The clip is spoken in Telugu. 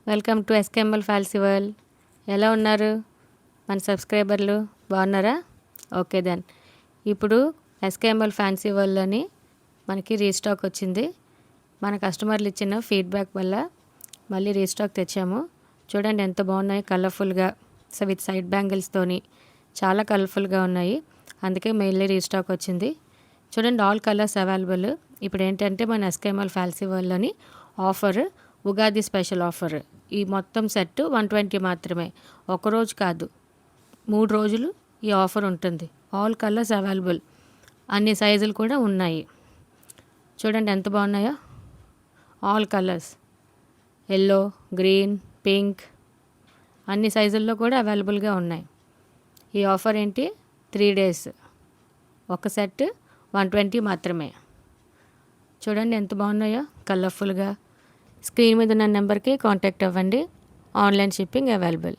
Welcome to SKML fancy world. ఎలా ఉన్నారు మన సబ్స్క్రైబర్లు? బాగున్నారా? Okay then. ఇప్పుడు ఎస్కేఎంఎల్ ఫ్యాన్సీ వరల్డ్లోని మనకి రీస్టాక్ వచ్చింది. మన కస్టమర్లు ఇచ్చిన ఫీడ్బ్యాక్ వల్ల మళ్ళీ రీస్టాక్ తెచ్చాము. చూడండి ఎంత బాగున్నాయి, కలర్ఫుల్గా. విత్ సైడ్ బ్యాంగిల్స్తోని చాలా కలర్ఫుల్గా ఉన్నాయి. అందుకే మళ్ళీ రీస్టాక్ వచ్చింది. చూడండి, ఆల్ కలర్స్ అవైలబుల్. ఇప్పుడు ఏంటంటే మన ఎస్కేఎంఎల్ ఫ్యాన్సీ వరల్డ్లోని ఆఫర్, ఉగాది స్పెషల్ ఆఫర్. ఈ మొత్తం సెట్ 120 మాత్రమే. ఒకరోజు కాదు, 3 రోజులు ఈ ఆఫర్ ఉంటుంది. ఆల్ కలర్స్ అవైలబుల్, అన్ని సైజులు కూడా ఉన్నాయి. చూడండి ఎంత బాగున్నాయో. All colours, yellow, green, pink, అన్ని సైజుల్లో కూడా అవైలబుల్గా ఉన్నాయి. ఈ ఆఫర్ ఏంటి, 3 days, ఒక సెట్ 120 మాత్రమే. చూడండి ఎంత బాగున్నాయో కలర్ఫుల్గా. స్క్రీన్ మీద ఉన్న నెంబర్కి కాంటాక్ట్ అవ్వండి. Online shipping available.